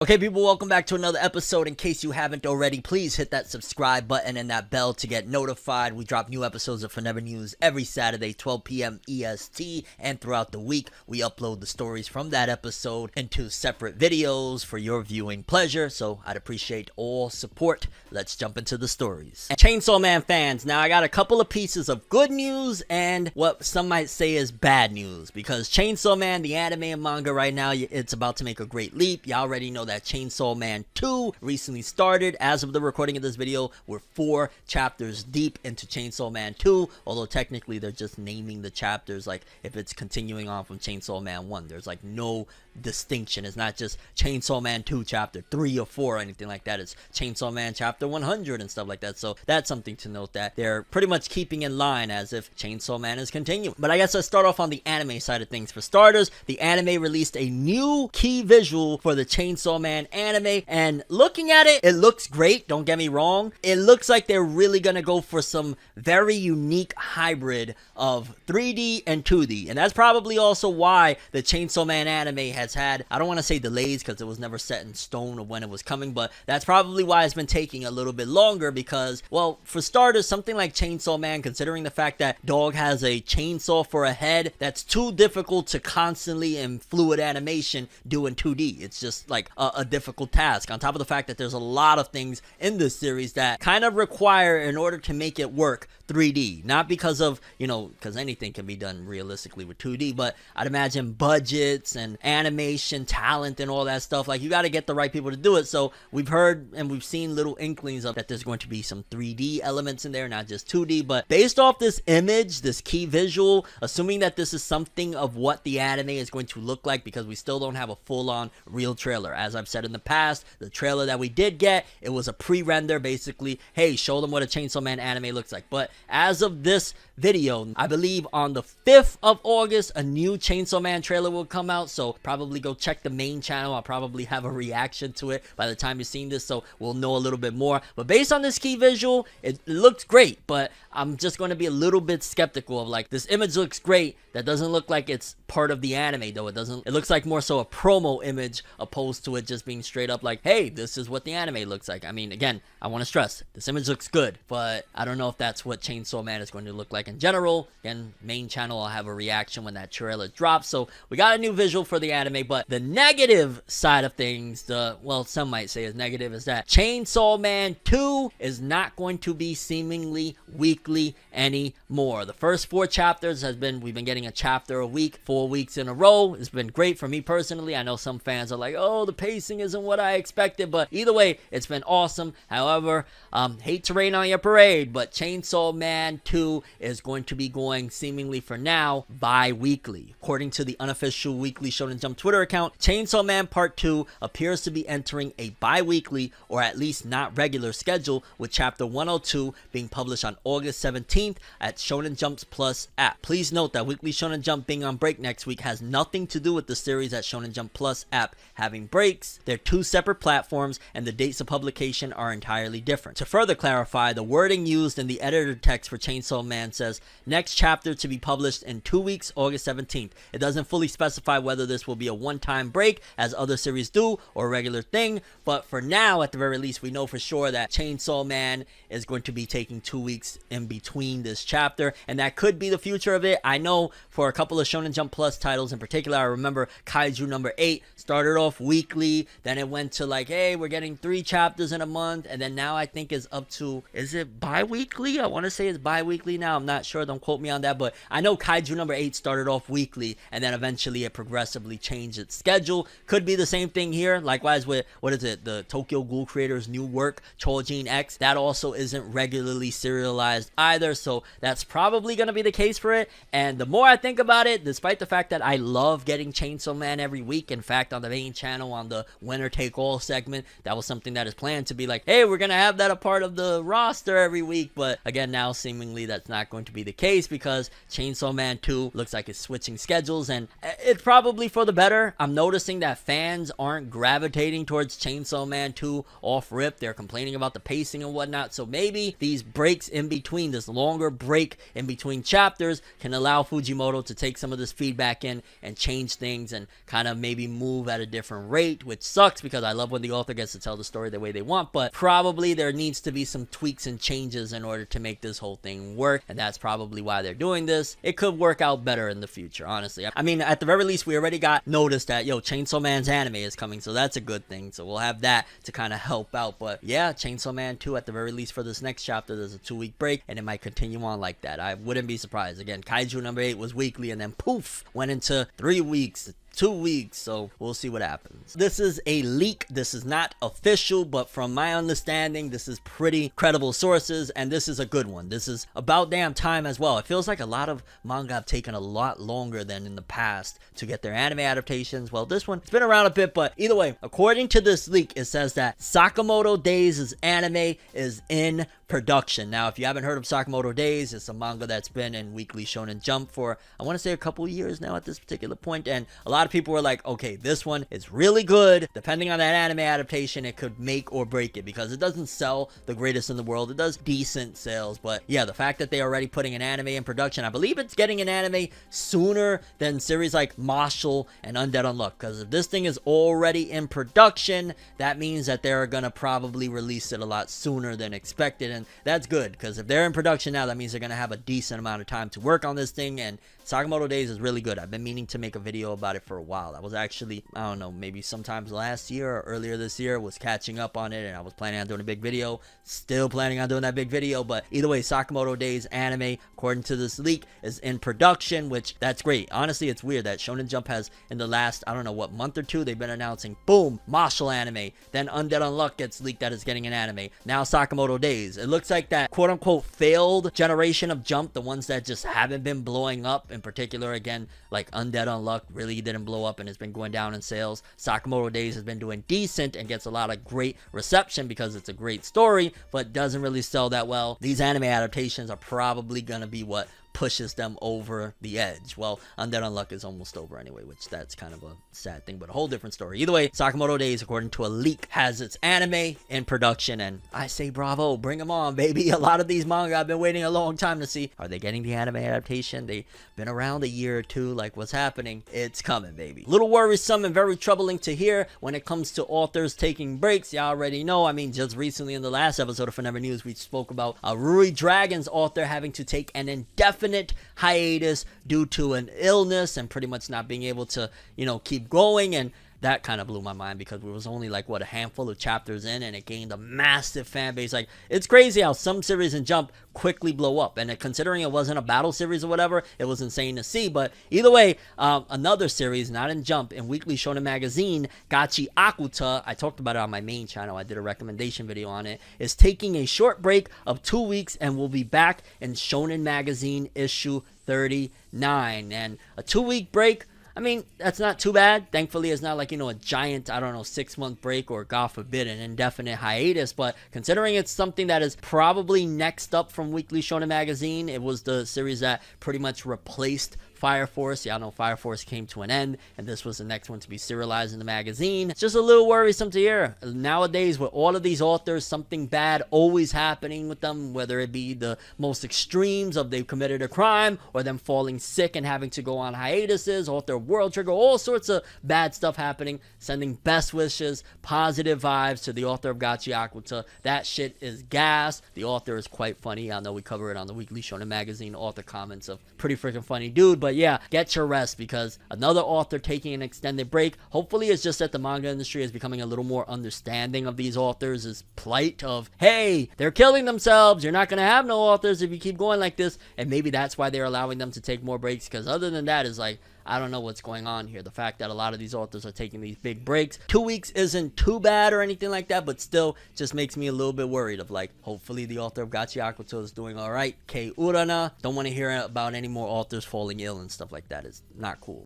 Okay, people, welcome back to another episode. In case you haven't already, please hit that subscribe button and that bell to get notified. We drop new episodes of FORNEVER News every Saturday, 12 p.m. EST, and throughout the week, we upload the stories from that episode into separate videos for your viewing pleasure, so I'd appreciate all support. Let's jump into the stories. And Chainsaw Man fans, now I got a couple of pieces of good news and what some might say is bad news, because Chainsaw Man, the anime and manga right now, it's about to make a great leap. You already know that Chainsaw Man 2 recently started. As of the recording of this video, we're 4 chapters deep into Chainsaw Man 2, although technically they're just naming the chapters like if it's continuing on from Chainsaw Man 1. There's like no distinction. It's not just Chainsaw Man 2 chapter 3 or 4 or anything like that. It's Chainsaw Man chapter 100 and stuff like that. So that's something to note, that they're pretty much keeping in line as if Chainsaw Man is continuing. But I guess let's start off on the anime side of things. For starters, the anime released a new key visual for the Chainsaw Man anime, and looking at it, it looks great. Don't get me wrong. It looks like they're really gonna go for some very unique hybrid of 3D and 2D, and that's probably also why the Chainsaw Man anime has had, I don't want to say delays because it was never set in stone of when it was coming, but that's probably why it's been taking a little bit longer because, well, for starters, something like Chainsaw Man, considering the fact that Dog has a chainsaw for a head, that's too difficult to constantly in fluid animation do in 2D. It's just like a difficult task, on top of the fact that there's a lot of things in this series that kind of require, in order to make it work, 3D. Not because of, you know, because anything can be done realistically with 2D, but I'd imagine budgets and animation talent and all that stuff. Like, you got to get the right people to do it. So we've heard and we've seen little inklings of that there's going to be some 3D elements in there, not just 2D. But based off this image, this key visual, assuming that this is something of what the anime is going to look like, because we still don't have a full-on real trailer. As I've said in the past, the trailer that we did get, it was a pre-render, basically. Hey, show them what a Chainsaw Man anime looks like. But as of this video, I believe on the 5th of August, a new Chainsaw Man trailer will come out, so probably go check the main channel. I'll probably have a reaction to it by the time you're seeing this, so we'll know a little bit more. But based on this key visual, it looks great, but I'm just going to be a little bit skeptical of, like, this image looks great, that doesn't look like it's part of the anime though. It looks like more so a promo image opposed to it just being straight up like, hey, this is what the anime looks like. I mean, again, I want to stress, this image looks good, but I don't know if that's what Chainsaw Man is going to look like in general. Again, main channel, I'll have a reaction when that trailer drops. So we got a new visual for the anime, but the negative side of things, well, some might say is negative, is that Chainsaw Man 2 is not going to be seemingly weekly anymore. The first 4 chapters we've been getting a chapter a week, 4 weeks in a row. It's been great for me personally. I know some fans are like, oh, the pacing isn't what I expected, but either way, it's been awesome. However, hate to rain on your parade, but Chainsaw Man 2 is going to be going, seemingly for now, bi-weekly. According to the unofficial Weekly Shonen Jump Twitter account, Chainsaw Man Part 2 appears to be entering a bi-weekly, or at least not regular schedule, with Chapter 102 being published on August 17th at Shonen Jump's Plus app. Please note that Weekly Shonen Jump being on break next week has nothing to do with the series at Shonen Jump Plus app having breaks. They're 2 separate platforms, and the dates of publication are entirely different. To further clarify, the wording used in the editor text for Chainsaw Man says, next chapter to be published in 2 weeks, August 17th. It doesn't fully specify whether this will be a one-time break, as other series do, or a regular thing, but for now, at the very least, we know for sure that Chainsaw Man is going to be taking 2 weeks in between this chapter, and that could be the future of it. I know for a couple of Shonen Jump Plus titles in particular, I remember Kaiju number 8 started off weekly, then it went to like, hey, we're getting 3 chapters in a month, and then now I think is up to, is it bi-weekly? I want to say it's bi-weekly now. I'm not sure, don't quote me on that, but I know Kaiju number 8 started off weekly, and then eventually it progressively changed its schedule. Could be the same thing here. Likewise with, what is it, the Tokyo Ghoul creators' new work, Chojin X, that also isn't regularly serialized either, so that's probably going to be the case for it. And the more I think about it, despite the fact that I love getting Chainsaw Man every week, in fact, on the main channel, on the winner take all segment, that was something that is planned to be like, hey, we're going to have that a part of the roster every week, but again, now seemingly that's not going going to be the case, because Chainsaw Man 2 looks like it's switching schedules, and it's probably for the better. I'm noticing that fans aren't gravitating towards Chainsaw Man 2 off rip. They're complaining about the pacing and whatnot, so maybe these breaks in between, this longer break in between chapters, can allow Fujimoto to take some of this feedback in and change things and kind of maybe move at a different rate, which sucks because I love when the author gets to tell the story the way they want, but probably there needs to be some tweaks and changes in order to make this whole thing work, and that's probably why they're doing this. It could work out better in the future, honestly. I mean, at the very least, we already got noticed that, yo, Chainsaw Man's anime is coming, so that's a good thing, so we'll have that to kind of help out. But yeah, Chainsaw Man 2, at the very least for this next chapter, there's a 2-week break, and it might continue on like that. I wouldn't be surprised. Again, Kaiju number 8 was weekly, and then poof, went into 3 weeks, 2 weeks, so we'll see what happens. This is a leak. This is not official, but from my understanding, this is pretty credible sources, and this is a good one. This is about damn time as well. It feels like a lot of manga have taken a lot longer than in the past to get their anime adaptations. Well, this one, it's been around a bit, but either way, according to this leak, it says that Sakamoto Days' anime is in production. Now, if you haven't heard of Sakamoto Days, it's a manga that's been in Weekly Shonen Jump for, I want to say, a couple years now at this particular point, and a lot of people were like, okay, this one is really good. Depending on that anime adaptation, it could make or break it, because it doesn't sell the greatest in the world. It does decent sales, but yeah, the fact that they're already putting an anime in production, I believe it's getting an anime sooner than series like Marshall and Undead Unluck, because if this thing is already in production, that means that they're gonna probably release it a lot sooner than expected, and that's good, because if they're in production now, that means they're gonna have a decent amount of time to work on this thing. And Sakamoto Days is really good. I've been meaning to make a video about it for a while. I was actually, I don't know, maybe sometimes last year or earlier this year, was catching up on it, and I was planning on doing a big video. Still planning on doing that big video, but either way, Sakamoto Days anime, according to this leak, is in production, which that's great. Honestly, it's weird that Shonen Jump has, in the last, I don't know what, month or two, they've been announcing, boom, Marshall anime, then Undead Unluck gets leaked that it's getting an anime, now Sakamoto Days. It looks like that quote-unquote failed generation of Jump, the ones that just haven't been blowing up, in particular, again, like Undead Unluck really didn't blow up and it's been going down in sales. Sakamoto Days has been doing decent and gets a lot of great reception because it's a great story, but doesn't really sell that well. These anime adaptations are probably gonna be what pushes them over the edge. Well, Undead Unluck is almost over anyway, which that's kind of a sad thing, but a whole different story. Either way, Sakamoto Days, according to a leak, has its anime in production, and I say bravo, bring them on, baby. A lot of these manga I've been waiting a long time to see. Are they getting the anime adaptation? They've been around a year or two, like what's happening? It's coming, baby. Little worrisome and very troubling to hear when it comes to authors taking breaks. Y'all already know, I mean, just recently in the last episode of Forever News, we spoke about Ruri Dragon's author having to take an indefinite hiatus due to an illness and pretty much not being able to, you know, keep going. And that kind of blew my mind because we was only like, what, a handful of chapters in, and it gained a massive fan base. Like, it's crazy how some series in Jump quickly blow up, and considering it wasn't a battle series or whatever, it was insane to see. But either way, another series, not in Jump, in Weekly Shonen Magazine, Gachiakuta, I talked about it on my main channel, I did a recommendation video on it, is taking a short break of 2 weeks and will be back in Shonen Magazine issue 39. And a 2-week break, I mean, that's not too bad. Thankfully, it's not like, you know, a giant, I don't know, 6-month break or, God forbid, an indefinite hiatus. But considering it's something that is probably next up from Weekly Shonen Magazine, it was the series that pretty much replaced Fire Force. Y'all know Fire Force came to an end, and this was the next one to be serialized in the magazine. It's just a little worrisome to hear. Nowadays, with all of these authors, something bad always happening with them, whether it be the most extremes of they've committed a crime, or them falling sick and having to go on hiatuses, author world trigger, all sorts of bad stuff happening. Sending best wishes, positive vibes to the author of Gachiakuta. That shit is gas. The author is quite funny. I know we cover it on the Weekly Shonen Magazine author comments of pretty freaking funny dude, but yeah, get your rest, because another author taking an extended break. Hopefully it's just that the manga industry is becoming a little more understanding of these authors' plight of, hey, they're killing themselves, you're not going to have no authors if you keep going like this, and maybe that's why they're allowing them to take more breaks, because other than that, is like, I don't know what's going on here. The fact that a lot of these authors are taking these big breaks. 2 weeks isn't too bad or anything like that, but still just makes me a little bit worried of like, hopefully the author of Gachiakuta is doing all right. Kei Urana. Don't want to hear about any more authors falling ill and stuff like that. It's not cool.